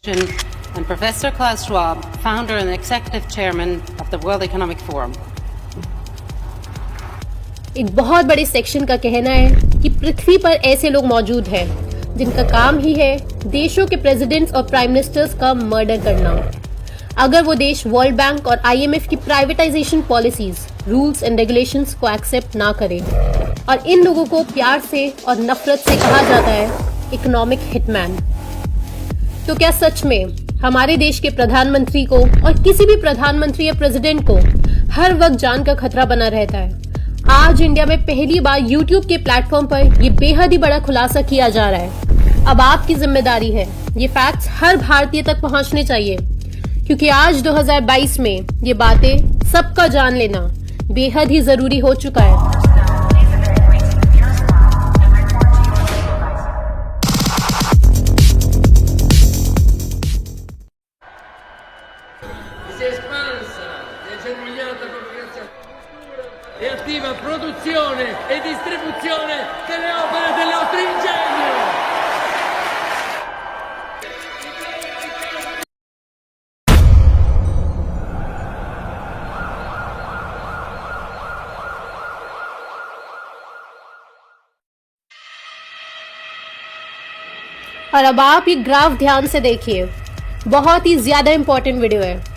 and Professor Klaus Schwab, founder and executive chairman of the World Economic Forum. एक बहुत बड़े section का कहना है कि पृथ्वी पर ऐसे लोग मौजूद हैं जिनका काम ही है देशों के प्रेसिडेंट्स और प्राइम मिनिस्टर्स का मर्डर करना। अगर वो देश वर्ल्ड बैंक और IMF की privatisation policies, rules and regulations को एक्सेप्ट ना करे, और इन लोगों को प्यार से और नफरत से कहा जाता है इकोनॉमिक हिटमैन। तो क्या सच में हमारे देश के प्रधानमंत्री को और किसी भी प्रधानमंत्री या प्रेसिडेंट को हर वक्त जान का खतरा बना रहता है? आज इंडिया में पहली बार YouTube के प्लेटफॉर्म पर ये बेहद ही बड़ा खुलासा किया जा रहा है। अब आपकी जिम्मेदारी है ये फैक्ट्स हर भारतीय तक पहुंचने चाहिए, क्योंकि आज 2022 में ये बातें सबका जान लेना बेहद ही जरूरी हो चुका है। E attiva produzione e distribuzione delle opere del nostro ingegno. और अब आप ये ग्राफ ध्यान से देखिए, बहुत ही ज्यादा इंपॉर्टेंट वीडियो है।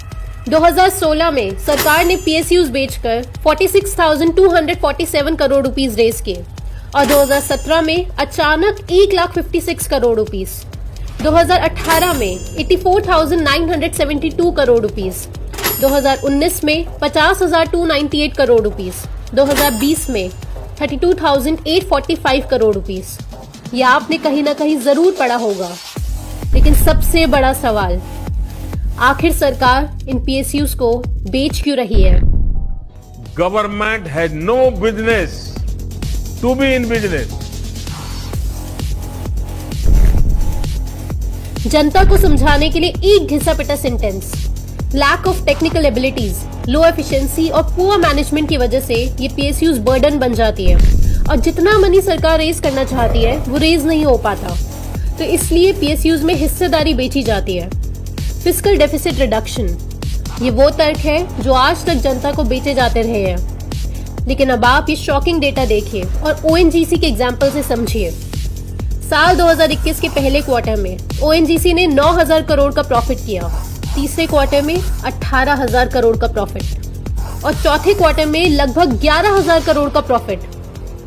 2016 में सरकार ने PSUs बेचकर 46,247 करोड़ रुपीस रेज किए और 2017 में अचानक 1,56,000 करोड़ रुपीस, 2018 में 84,972 करोड़ रुपीस, 2019 में 50,298 करोड़ रुपीस, 2020 में 32,845 करोड़ रुपीस। ये आपने कहीं ना कहीं जरूर पढ़ा होगा, लेकिन सबसे बड़ा सवाल, आखिर सरकार इन PSUs को बेच क्यों रही है? Government had no business to be in business. जनता को समझाने के लिए एक घिसा पिटा sentence, lack of technical abilities, low efficiency और पुअर मैनेजमेंट की वजह से ये PSUs बर्डन बन जाती है और जितना मनी सरकार रेज करना चाहती है वो रेज नहीं हो पाता, तो इसलिए PSUs में हिस्सेदारी बेची जाती है। फिस्कल डेफिसिट रिडक्शन, ये वो तर्क है जो आज तक जनता को बेचे जाते रहे हैं। लेकिन अब आप ये शॉकिंग डेटा देखिए और ONGC के एग्जाम्पल से समझिए। साल 2021 के पहले क्वार्टर में ONGC ने 9,000 करोड़ का प्रॉफिट किया, तीसरे क्वार्टर में 18,000 करोड़ का प्रॉफिट और चौथे क्वार्टर में लगभग 11,000 करोड़ का प्रॉफिट।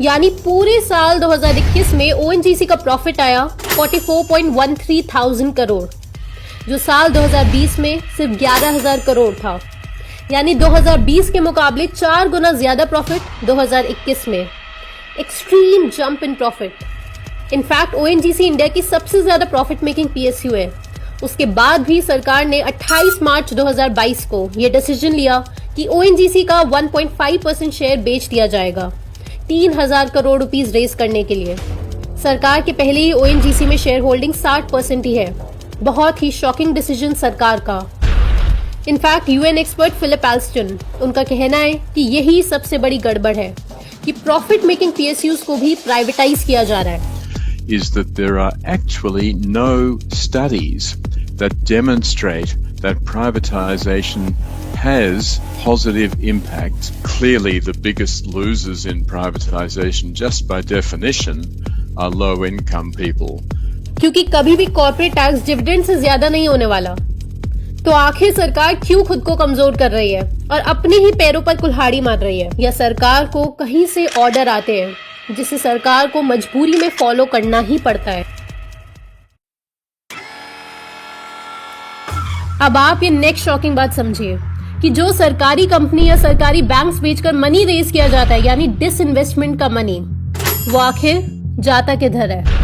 यानी पूरे साल 2021 में ONGC का प्रॉफिट आया 44.13 थाउजेंड करोड़, जो साल 2020 में सिर्फ 11,000 करोड़ था। यानी 2020 के मुकाबले 4 गुना ज्यादा प्रॉफिट 2021 में। Extreme jump in profit. In fact ONGC India की सबसे ज्यादा प्रॉफिट मेकिंग PSU है। उसके बाद भी सरकार ने 28 मार्च 2022 को यह डिसीजन लिया कि ONGC का 1.5% शेयर बेच दिया जाएगा 3,000 करोड़ रुपीस रेज करने के लिए। सरकार के पहले ही ONGC में शेयर होल्डिंग 60% ही है। बहुत ही शॉकिंग डिसीजन सरकार का। In fact UN expert Philip Alston, उनका कहना है कि यही सबसे बड़ी गड़बड़ है कि प्रॉफिट मेकिंग PSUs को भी प्राइवेटाइज किया जा रहा है। Is that there are actually no studies that demonstrate that privatization has positive impact. Clearly the biggest losers in privatization just by definition are low income people. क्योंकि कभी भी corporate tax dividend से ज्यादा नहीं होने वाला। तो आखिर सरकार क्यों खुद को कमजोर कर रही है और अपने ही पैरों पर कुल्हाड़ी मार रही है? या सरकार को कहीं से ऑर्डर आते हैं जिसे सरकार को मजबूरी में फॉलो करना ही पड़ता है? अब आप ये नेक्स्ट शॉकिंग बात समझिए कि जो सरकारी कंपनी या सरकारी बैंक्स बेचकर मनी रेज किया जाता है, यानी डिसइन्वेस्टमेंट का मनी, वो आखिर जाता किधर है?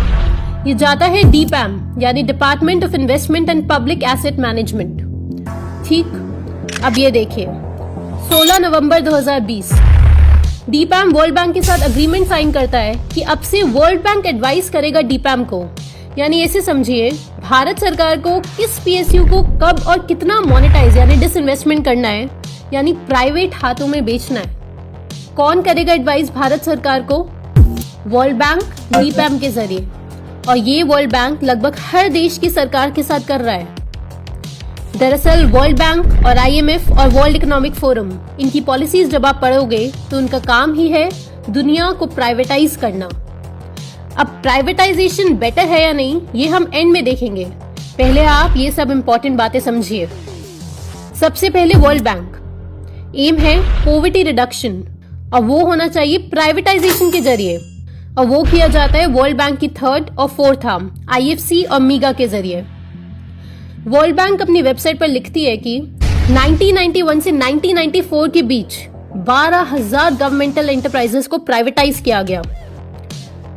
ये जाता है DPAM यानी department of investment and public asset management. ठीक, अब ये देखिए, 16 नवंबर 2020 DPAM वर्ल्ड बैंक के साथ अग्रीमेंट साइन करता है कि अब से वर्ल्ड बैंक एडवाइस करेगा DPAM को, यानी ऐसे समझिए भारत सरकार को किस PSU को कब और कितना मोनेटाइज यानी डिसइन्वेस्टमेंट करना है, यानी प्राइवेट हाथों में बेचना है। कौन करेगा एडवाइस भारत सरकार को? वर्ल्ड बैंक DPAM के जरिए। और ये वर्ल्ड बैंक लगभग हर देश की सरकार के साथ कर रहा है। दरअसल वर्ल्ड बैंक और IMF और वर्ल्ड इकोनॉमिक फोरम, इनकी पॉलिसीज जब आप पढ़ोगे तो उनका काम ही है दुनिया को प्राइवेटाइज करना। अब प्राइवेटाइजेशन बेटर है या नहीं, ये हम एंड में देखेंगे। पहले आप ये सब इंपॉर्टेंट बातें समझिए। सबसे पहले वर्ल्ड बैंक एम है पॉवर्टी रिडक्शन, और वो होना चाहिए प्राइवेटाइजेशन के जरिए, और वो किया जाता है वर्ल्ड बैंक की 3rd और 4th आर्म IFC और मीगा के जरिए। वर्ल्ड बैंक अपनी वेबसाइट पर लिखती है कि 1991 से 1994 के बीच 12,000 गवर्नमेंटल एंटरप्राइजेस को प्राइवेटाइज किया गया।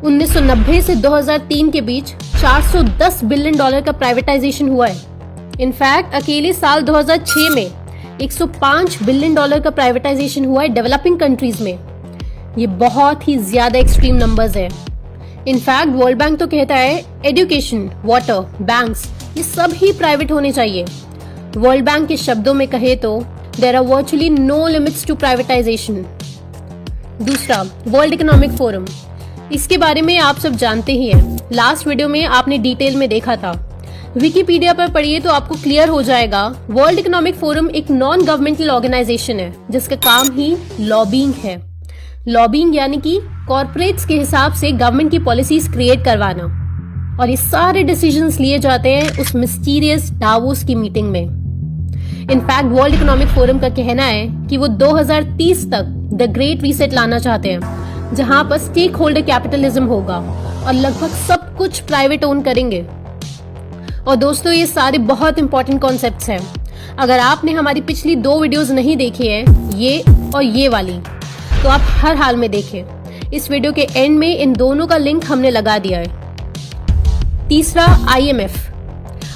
1990 से 2003 के बीच $410 बिलियन का प्राइवेटाइजेशन हुआ है। इनफैक्ट अकेले साल 2006 में $105 बिलियन का प्राइवेटाइजेशन हुआ है डेवलपिंग कंट्रीज में। ये बहुत ही ज्यादा एक्सट्रीम नंबर्स है। इनफैक्ट वर्ल्ड बैंक तो कहता है एजुकेशन, वाटर, बैंक्स, ये सब ही प्राइवेट होने चाहिए। वर्ल्ड बैंक के शब्दों में कहे तो there are virtually no limits to privatisation. दूसरा, वर्ल्ड इकोनॉमिक फोरम, इसके बारे में आप सब जानते ही हैं। लास्ट वीडियो में आपने डिटेल में देखा था। विकिपीडिया पर पढ़िए तो आपको क्लियर हो जाएगा। वर्ल्ड इकोनॉमिक फोरम एक नॉन गवर्नमेंटल ऑर्गेनाइजेशन है जिसका काम ही लॉबिंग है। लॉबिंग यानी कि कॉर्पोरेट्स के हिसाब से गवर्नमेंट की पॉलिसीज क्रिएट करवाना, और ये सारे डिसीजंस लिए जाते हैं उस मिस्टीरियस डावोस की मीटिंग में। इनफैक्ट वर्ल्ड इकोनॉमिक फोरम का कहना है कि वो 2030 तक द ग्रेट रीसेट लाना चाहते हैं, जहां पर स्टेक होल्डर कैपिटलिज्म होगा और लगभग सब कुछ प्राइवेट ओन करेंगे। और दोस्तों, ये सारे बहुत इंपॉर्टेंट कॉन्सेप्ट्स हैं। अगर आपने हमारी पिछली 2 वीडियोस नहीं देखी है, ये और ये वाली, तो आप हर हाल में देखें। इस वीडियो के एंड में इन दोनों का लिंक हमने लगा दिया है। तीसरा, IMF,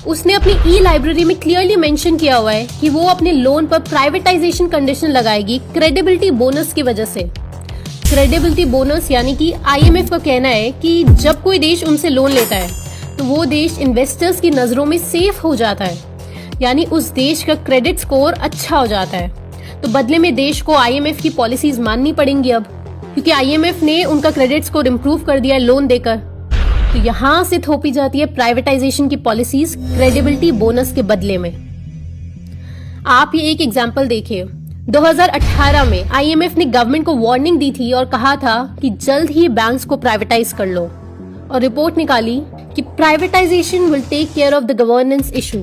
उसने अपनी ई-लाइब्रेरी में क्लियरली मेंशन किया हुआ है कि वो अपने लोन पर प्राइवेटाइजेशन कंडीशन लगाएगी क्रेडिबिलिटी बोनस की वजह से। क्रेडिबिलिटी बोनस यानी कि IMF का कहना है कि जब कोई देश उनसे लोन लेता है तो वो देश इन्वेस्टर्स की नजरों में सेफ हो जाता है, यानी उस देश का क्रेडिट स्कोर अच्छा हो जाता है। तो बदले में देश को IMF की पॉलिसीज माननी पड़ेंगी अब, क्योंकि IMF ने उनका क्रेडिट स्कोर इम्प्रूव कर दिया है लोन देकर। तो यहां से थोपी जाती है प्राइवेटाइजेशन की पॉलिसीज क्रेडिबिलिटी बोनस के बदले में। आप ये एक एग्जांपल देखिए। 2018 में IMF ने गवर्नमेंट को वार्निंग दी थी और कहा था कि जल्द ही बैंक्स को प्राइवेटाइज कर लो, और रिपोर्ट निकाली कि privatisation will take care of the governance issue.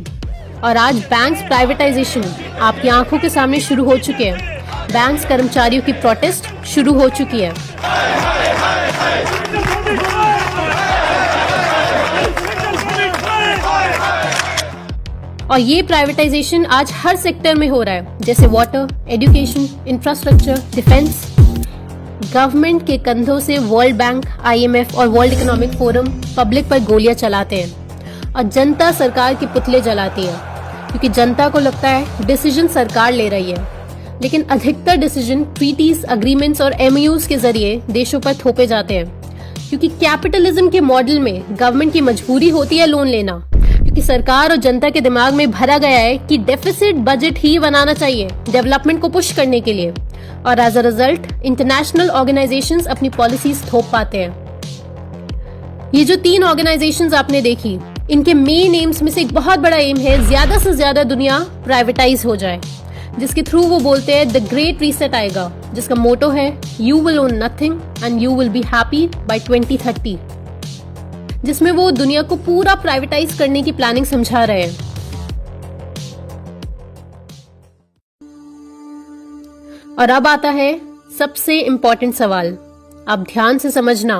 और आज बैंक्स प्राइवेटाइजेशन आपकी आंखों के सामने शुरू हो चुके हैं। बैंक्स कर्मचारियों की प्रोटेस्ट शुरू हो चुकी है। और ये प्राइवेटाइजेशन आज हर सेक्टर में हो रहा है, जैसे water, education, infrastructure, defence. Government के कंधों से वर्ल्ड बैंक, IMF और वर्ल्ड इकोनॉमिक फोरम पब्लिक पर गोलियां चलाते हैं, और जनता सरकार के पुतले जलाती है, क्योंकि जनता को लगता है डिसीजन सरकार ले रही है। लेकिन अधिकतर डिसीजन ट्रीटीज, अग्रीमेंट्स और MOUs के जरिए देशों पर थोपे जाते हैं, क्योंकि कैपिटलिज्म के मॉडल में गवर्नमेंट की मजबूरी होती है लोन लेना, क्योंकि सरकार और जनता के दिमाग में भरा गया है कि डेफिसिट बजट ही बनाना चाहिए डेवलपमेंट को पुश करने के लिए, और as a result international organisations अपनी पॉलिसीज थोप पाते हैं। ये जो 3 ऑर्गेनाइजेशंस आपने देखी, इनके मेन एम्स में से एक बहुत बड़ा एम है ज्यादा से ज्यादा दुनिया प्राइवेटाइज हो जाए, जिसके थ्रू वो बोलते हैं द ग्रेट रीसेट आएगा, जिसका मोटो है you will own nothing and you will be happy by 2030, जिसमें वो दुनिया को पूरा प्राइवेटाइज करने की प्लानिंग समझा रहे हैं। और अब आता है सबसे इंपॉर्टेंट सवाल, आप ध्यान से समझना।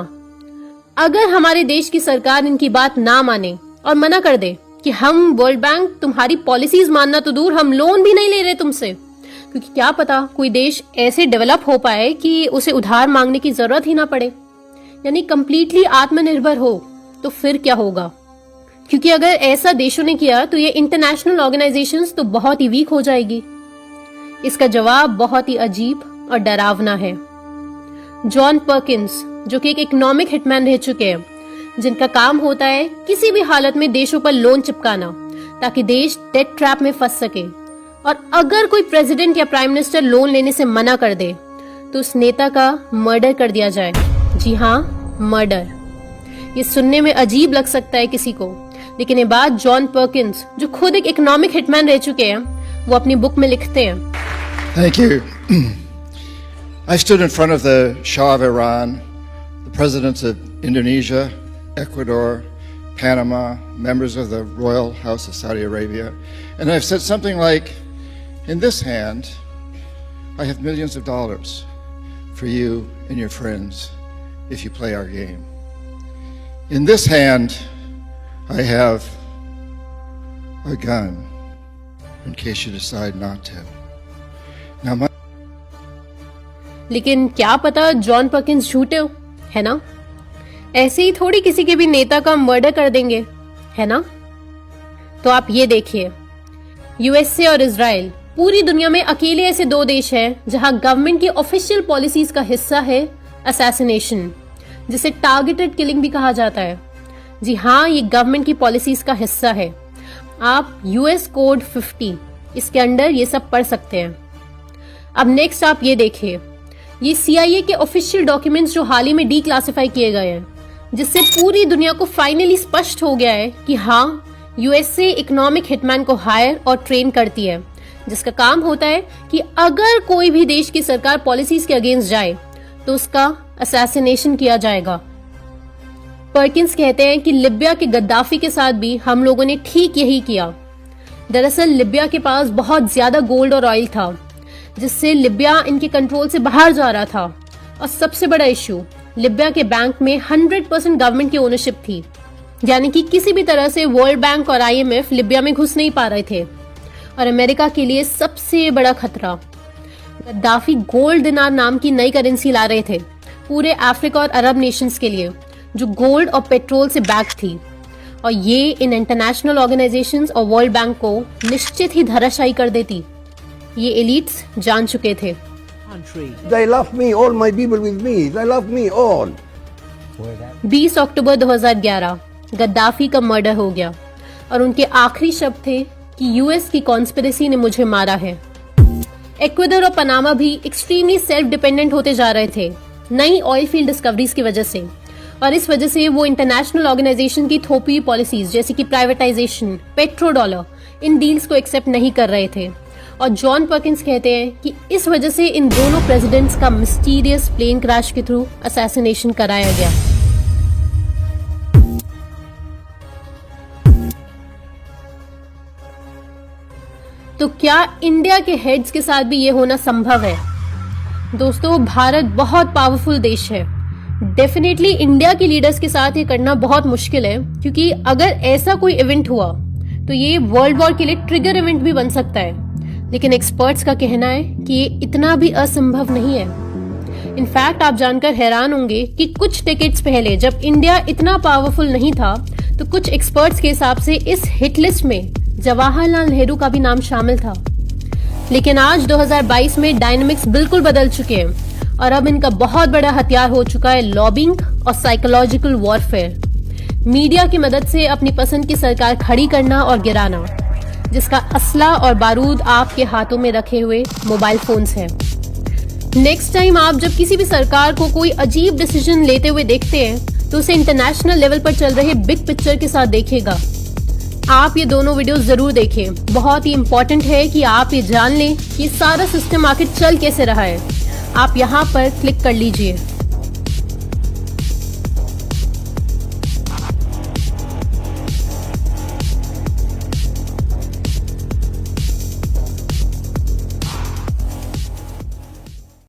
अगर हमारे देश की सरकार इनकी बात ना माने और मना कर दे कि हम वर्ल्ड बैंक तुम्हारी पॉलिसीज मानना तो दूर, हम लोन भी नहीं ले रहे तुमसे, क्योंकि क्या पता कोई देश ऐसे डेवलप हो पाए कि उसे उधार मांगने की जरूरत ही ना पड़े, यानी कंप्लीटली आत्मनिर्भर हो, तो फिर क्या होगा? क्योंकि अगर ऐसा देशों ने किया तो ये इंटरनेशनल ऑर्गेनाइजेशंस तो बहुत ही वीक हो जाएगी। इसका जवाब बहुत ही अजीब और डरावना है। जॉन पर्किंस, जो कि एक इकोनॉमिक हिटमैन रह चुके हैं, जिनका काम होता है किसी भी हालत में देशों पर लोन चिपकाना ताकि देश डेट ट्रैप में फंस सके, और अगर कोई प्रेसिडेंट या प्राइम मिनिस्टर लोन लेने से मना कर दे तो उस नेता का मर्डर कर दिया जाए। जी हाँ, मर्डर। ये सुनने में अजीब लग सकता है किसी को, लेकिन ये बात जॉन पर्किंस, जो खुद एक इकोनॉमिक हिटमैन रह चुके हैं, वो अपनी बुक में लिखते हैं। Thank you. I stood in front of the Shah of Iran, the presidents of Indonesia, Ecuador, Panama, members of the Royal House of Saudi Arabia, and I've said something like, in this hand, I have millions of dollars for you and your friends if you play our game. In this hand, I have a gun in case you decide not to. Now, my लेकिन क्या पता John Perkins झूठे हो, है ना? ऐसे ही थोड़ी किसी के भी नेता का मर्डर कर देंगे, है ना? तो आप ये देखिए, यूएसए और इजराइल, पूरी दुनिया में अकेले ऐसे दो देश हैं जहां गवर्नमेंट की ऑफिशियल पॉलिसीज का हिस्सा है असैसिनेशन, जिसे टारगेटेड किलिंग भी कहा जाता है। जी हाँ, ये गवर्नमेंट की पॉलिसीज का हिस्सा है। आप यूएस कोड 50 इसके अंडर ये सब पढ़ सकते हैं। अब नेक्स्ट आप ये देखिए, ये CIA के ऑफिशियल डॉक्यूमेंट्स जो हाल ही में डीक्लासिफाई किए गए हैं, जिससे पूरी दुनिया को फाइनली स्पष्ट हो गया है कि हाँ, यूएसए इकोनॉमिक हिटमैन को हायर और ट्रेन करती है, जिसका काम होता है कि अगर कोई भी देश की सरकार पॉलिसीज के अगेंस्ट जाए तो उसका असैसिनेशन किया जाएगा। पर्किंस कहते हैं कि लिबिया के गद्दाफी के साथ भी हम लोगों ने ठीक यही किया। दरअसल लिबिया के पास बहुत ज्यादा गोल्ड और ऑयल था, जिससे लिबिया इनके कंट्रोल से बाहर जा रहा था। और सबसे बड़ा इश्यू, लिबिया के बैंक में 100% गवर्नमेंट की ओनरशिप थी, यानी कि किसी भी तरह से वर्ल्ड बैंक और IMF लिबिया में घुस नहीं पा रहे थे। और अमेरिका के लिए सबसे बड़ा खतरा, गद्दाफी गोल्ड दिनार नाम की नई करेंसी ला रहे थे पूरे अफ्रीका और अरब नेशंस के लिए, जो गोल्ड और पेट्रोल से बैक थी। और ये इन इंटरनेशनल ऑर्गेनाइजेशंस और वर्ल्ड बैंक को निश्चित ही धराशायी कर देती। ये एलिट्स जान चुके थे। They love me, all my people with me. They love me all. 20 October 2011 Gaddafi का मर्डर हो गया और उनके आखिरी शब्द थे कि यूएस की कॉन्स्पिरेसी ने मुझे मारा है। इक्वाडोर और पनामा भी एक्सट्रीमली सेल्फ डिपेंडेंट होते जा रहे थे नई ऑयल फील्ड डिस्कवरीज की वजह से, और इस वजह से वो इंटरनेशनल ऑर्गेनाइजेशन की थोपी हुई पॉलिसीज जैसे कि प्राइवेटाइजेशन, पेट्रो डॉलर, इन डील्स को एक्सेप्ट नहीं कर रहे थे। और जॉन पर्किंस कहते हैं कि इस वजह से इन दोनों प्रेसिडेंट्स का मिस्टीरियस प्लेन क्रैश के थ्रू असैसिनेशन कराया गया। तो क्या इंडिया के हेड्स के साथ भी ये होना संभव है? दोस्तों, भारत बहुत पावरफुल देश है। डेफिनेटली इंडिया के लीडर्स के साथ ये करना बहुत मुश्किल है, क्योंकि अगर ऐसा कोई इवेंट हुआ तो ये वर्ल्ड वॉर के लिए ट्रिगर इवेंट भी बन सकता है। लेकिन एक्सपर्ट्स का कहना है कि ये इतना भी असंभव नहीं है। इनफैक्ट आप जानकर हैरान होंगे कि कुछ डेकेड्स पहले जब इंडिया इतना पावरफुल नहीं था, तो कुछ एक्सपर्ट्स के हिसाब से इस हिट लिस्ट में जवाहरलाल नेहरू का भी नाम शामिल था। लेकिन आज 2022 में डायनामिक्स बिल्कुल बदल चुके हैं और अब इनका बहुत बड़ा हथियार हो चुका है लॉबिंग और साइकोलॉजिकल वॉरफेयर। मीडिया की मदद से अपनी पसंद की सरकार खड़ी करना और गिराना, जिसका असला और बारूद आपके हाथों में रखे हुए मोबाइल फोन्स हैं। नेक्स्ट टाइम आप जब किसी भी सरकार को कोई अजीब डिसीजन लेते हुए देखते हैं, तो उसे इंटरनेशनल लेवल पर चल रहे बिग पिक्चर के साथ देखिएगा। आप ये दोनों वीडियोस जरूर देखें। बहुत ही इंपॉर्टेंट है कि आप ये जान लें कि सारा सिस्टम आखिर चल कैसे रहा है। आप यहाँ पर क्लिक कर लीजिए।